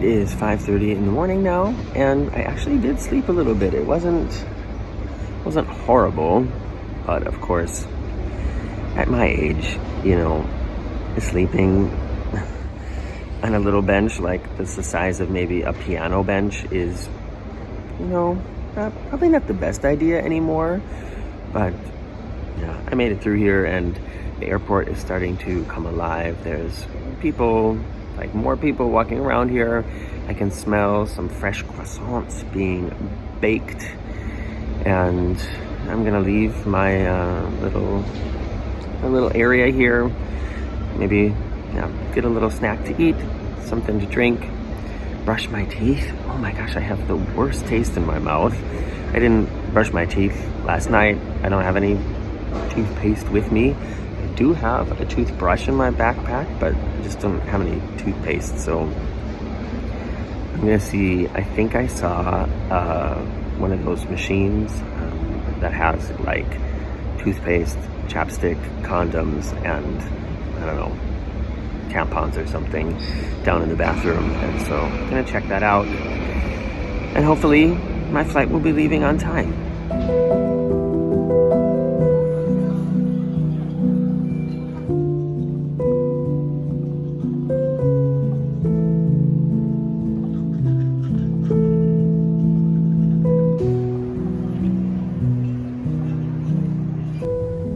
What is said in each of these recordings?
is 5:30 in the morning now, and I actually did sleep a little bit. It wasn't horrible, but of course, at my age, sleeping on a little bench like that's the size of maybe a piano bench is, probably not the best idea anymore. But yeah, I made it through here, and the airport is starting to come alive. There's people, like more people walking around here. I can smell some fresh croissants being baked, and I'm gonna leave my little area here. Maybe get a little snack to eat, something to drink, brush my teeth. Oh my gosh, I have the worst taste in my mouth. I didn't brush my teeth last night. I don't have any toothpaste with me. I do have a toothbrush in my backpack, but I just don't have any toothpaste. So I'm gonna see, I think I saw one of those machines that has like toothpaste, chapstick, condoms, and I don't know, tampons or something down in the bathroom. And so I'm gonna check that out, and hopefully my flight will be leaving on time.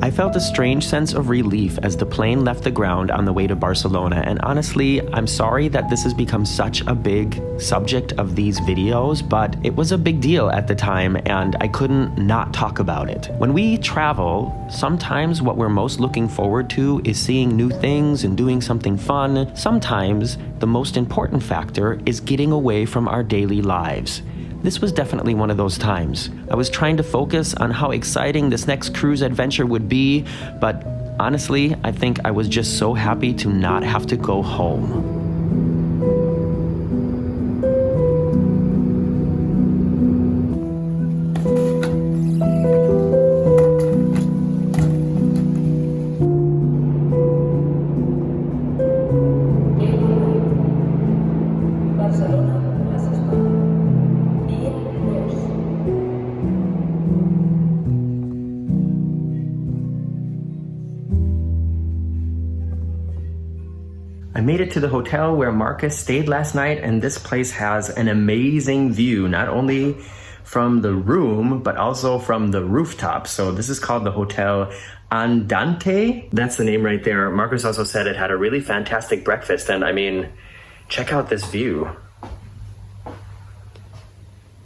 I felt a strange sense of relief as the plane left the ground on the way to Barcelona, and honestly, I'm sorry that this has become such a big subject of these videos, but it was a big deal at the time and I couldn't not talk about it. When we travel, sometimes what we're most looking forward to is seeing new things and doing something fun. Sometimes the most important factor is getting away from our daily lives. This was definitely one of those times. I was trying to focus on how exciting this next cruise adventure would be, but honestly, I think I was just so happy to not have to go home. I made it to the hotel where Markus stayed last night, and this place has an amazing view, not only from the room, but also from the rooftop. So this is called the Hotel Andante. That's the name right there. Markus also said it had a really fantastic breakfast, and I mean, check out this view.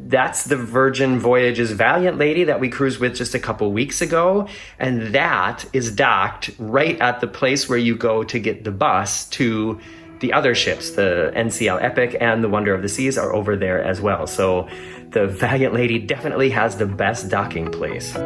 That's the Virgin Voyages Valiant Lady that we cruised with just a couple weeks ago. And that is docked right at the place where you go to get the bus to the other ships. The NCL Epic and the Wonder of the Seas are over there as well. So the Valiant Lady definitely has the best docking place.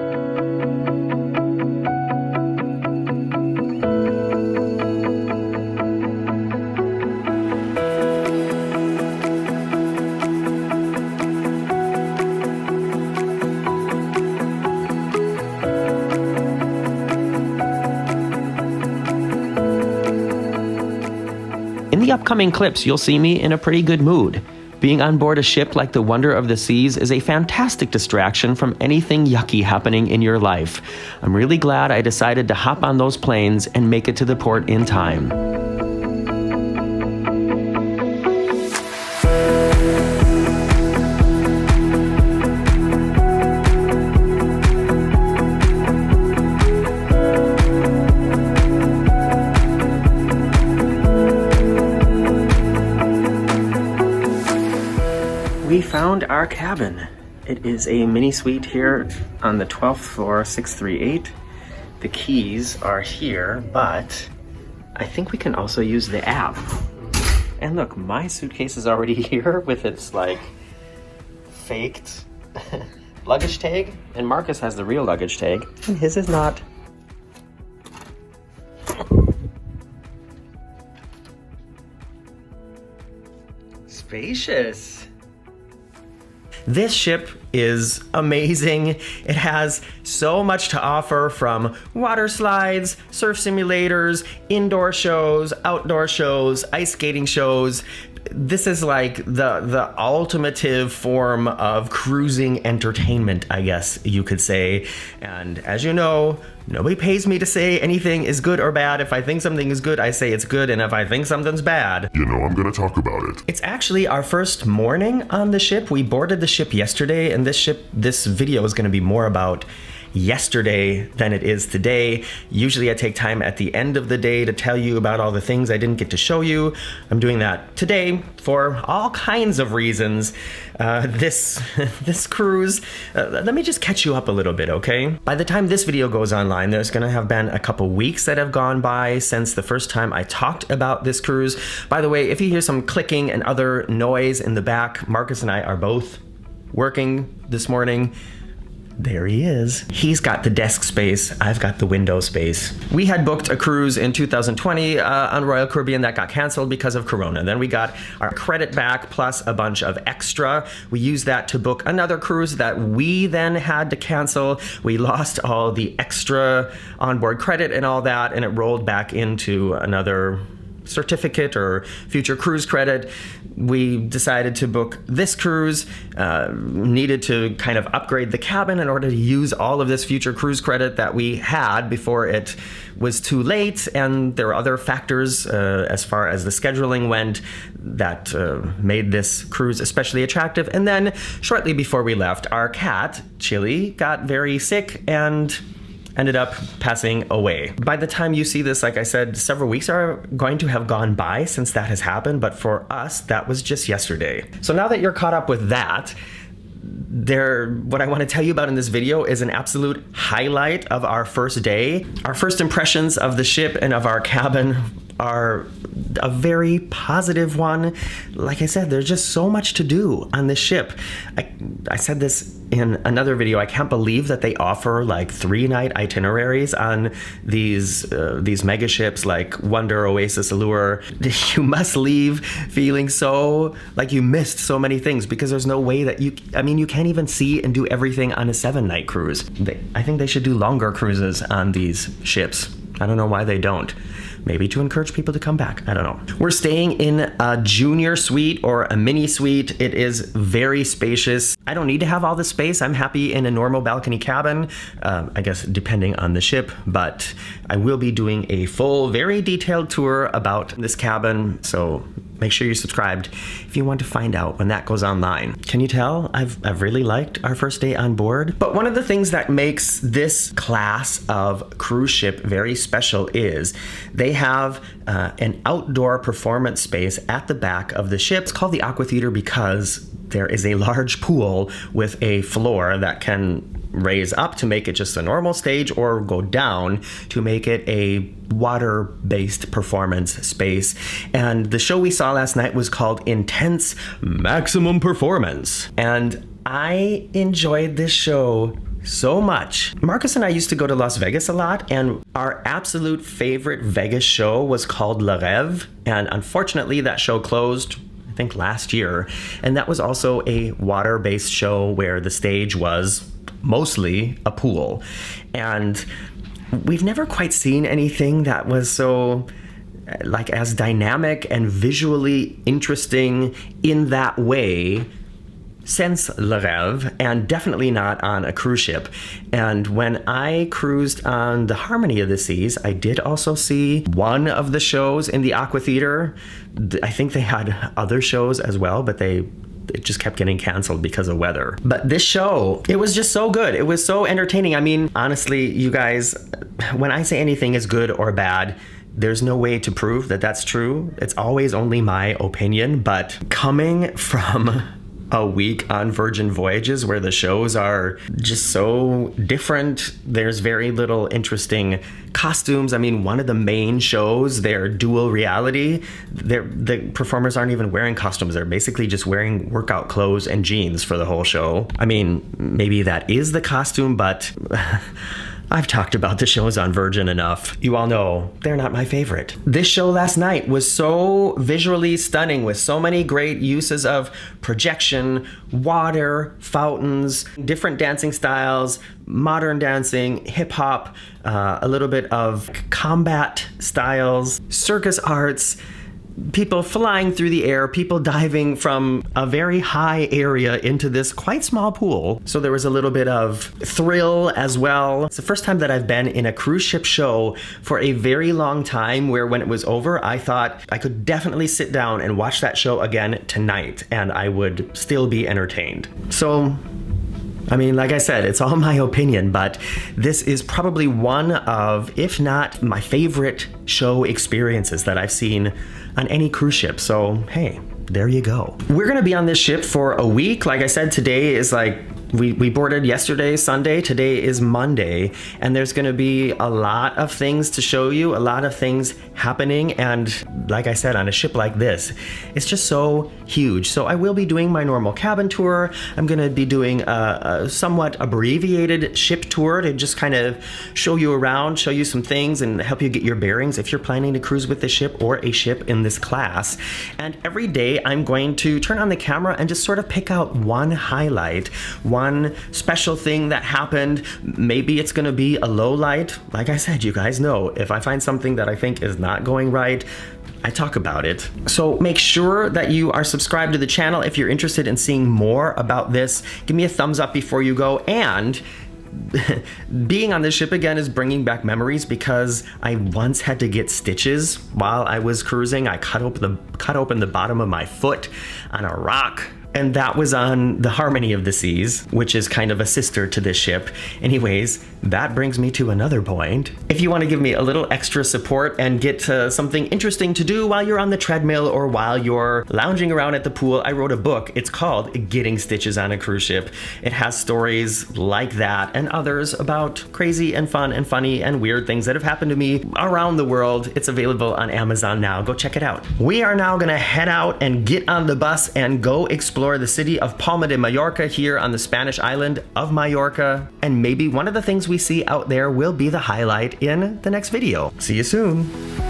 In the upcoming clips, you'll see me in a pretty good mood. Being on board a ship like the Wonder of the Seas is a fantastic distraction from anything yucky happening in your life. I'm really glad I decided to hop on those planes and make it to the port in time. We found our cabin. It is a mini suite here on the 12th floor, 638. The keys are here, but I think we can also use the app. And look, my suitcase is already here with its like faked luggage tag, and Markus has the real luggage tag, and his is not. Spacious. This ship is amazing. It has so much to offer, from water slides, surf simulators, indoor shows, outdoor shows, ice skating shows, this is like the ultimative form of cruising entertainment, I guess you could say. And as you know, nobody pays me to say anything is good or bad. If I think something is good, I say it's good, and if I think something's bad, I'm gonna talk about it. It's actually our first morning on the ship. We boarded the ship yesterday, and this video is gonna be more about yesterday than it is today. Usually I take time at the end of the day to tell you about all the things I didn't get to show you. I'm doing that today for all kinds of reasons. This cruise, let me just catch you up a little bit, okay? By the time this video goes online, there's gonna have been a couple weeks that have gone by since the first time I talked about this cruise. By the way, if you hear some clicking and other noise in the back, Markus and I are both working this morning. There he is. He's got the desk space, I've got the window space. We had booked a cruise in 2020 on Royal Caribbean that got canceled because of Corona. Then we got our credit back plus a bunch of extra. We used that to book another cruise that we then had to cancel. We lost all the extra onboard credit and all that, and it rolled back into another certificate or future cruise credit. We decided to book this cruise, needed to kind of upgrade the cabin in order to use all of this future cruise credit that we had before it was too late, and there were other factors as far as the scheduling went that made this cruise especially attractive. And then shortly before we left, our cat, Chili, got very sick and ended up passing away. By the time you see this, like I said, several weeks are going to have gone by since that has happened, but for us, that was just yesterday. So now that you're caught up with that, what I want to tell you about in this video is an absolute highlight of our first day. Our first impressions of the ship and of our cabin are a very positive one. Like I said, there's just so much to do on this ship. I said this in another video. I can't believe that they offer like 3-night itineraries on these mega ships like Wonder, Oasis, Allure. You must leave feeling so like you missed so many things because there's no way that you can't even see and do everything on a 7-night cruise. I think they should do longer cruises on these ships. I don't know why they don't. Maybe to encourage people to come back. I don't know. We're staying in a junior suite or a mini suite. It is very spacious. I don't need to have all the space. I'm happy in a normal balcony cabin, I guess depending on the ship, but I will be doing a full, very detailed tour about this cabin, so make sure you're subscribed if you want to find out when that goes online. Can you tell? I've really liked our first day on board. But one of the things that makes this class of cruise ship very special is they have an outdoor performance space at the back of the ship. It's called the Aqua Theater because there is a large pool with a floor that can raise up to make it just a normal stage or go down to make it a water-based performance space. And the show we saw last night was called Intense Maximum Performance. And I enjoyed this show so much. Markus and I used to go to Las Vegas a lot, and our absolute favorite Vegas show was called Le Rêve. And unfortunately, that show closed, I think, last year. And that was also a water-based show where the stage was mostly a pool. And we've never quite seen anything that was so like as dynamic and visually interesting in that way since Le Rêve, and definitely not on a cruise ship. And when I cruised on the Harmony of the Seas, I did also see one of the shows in the Aqua Theater. I think they had other shows as well, but it just kept getting canceled because of weather. But this show, it was just so good. It was so entertaining. I mean, honestly, you guys, when I say anything is good or bad, there's no way to prove that that's true. It's always only my opinion, but coming from a week on Virgin Voyages where the shows are just so different, there's very little interesting costumes. I mean, one of the main shows, they're dual reality. The performers aren't even wearing costumes. They're basically just wearing workout clothes and jeans for the whole show. I mean, maybe that is the costume, but I've talked about the shows on Virgin enough. You all know they're not my favorite. This show last night was so visually stunning with so many great uses of projection, water, fountains, different dancing styles, modern dancing, hip hop, a little bit of combat styles, circus arts. people flying through the air, people diving from a very high area into this quite small pool. So there was a little bit of thrill as well. It's the first time that I've been in a cruise ship show for a very long time, where when it was over, I thought I could definitely sit down and watch that show again tonight and I would still be entertained. So, I mean, like I said, it's all my opinion, but this is probably one of, if not my favorite show experiences that I've seen on any cruise ship. So, hey, there you go. We're gonna be on this ship for a week. Like I said, today is like, we boarded yesterday, Sunday, today is Monday, and there's gonna be a lot of things to show you, a lot of things happening, and like I said, on a ship like this, it's just so huge. So I will be doing my normal cabin tour. I'm gonna be doing a somewhat abbreviated ship tour to just kind of show you around, show you some things, and help you get your bearings if you're planning to cruise with this ship or a ship in this class. And every day I'm going to turn on the camera and just sort of pick out one highlight, one special thing that happened. Maybe it's gonna be a low light. Like I said, you guys know, if I find something that I think is not going right, I talk about it. So make sure that you are subscribed to the channel if you're interested in seeing more about this. Give me a thumbs up before you go, and being on this ship again is bringing back memories, because I once had to get stitches while I was cruising. I cut open the bottom of my foot on a rock. And that was on the Harmony of the Seas, which is kind of a sister to this ship. Anyways, that brings me to another point. If you want to give me a little extra support and get something interesting to do while you're on the treadmill or while you're lounging around at the pool, I wrote a book. It's called Getting Stitches on a Cruise Ship. It has stories like that and others about crazy and fun and funny and weird things that have happened to me around the world. It's available on Amazon now. Go check it out. We are now gonna head out and get on the bus and go explore the city of Palma de Mallorca here on the Spanish island of Mallorca. And maybe one of the things we see out there will be the highlight in the next video. See you soon.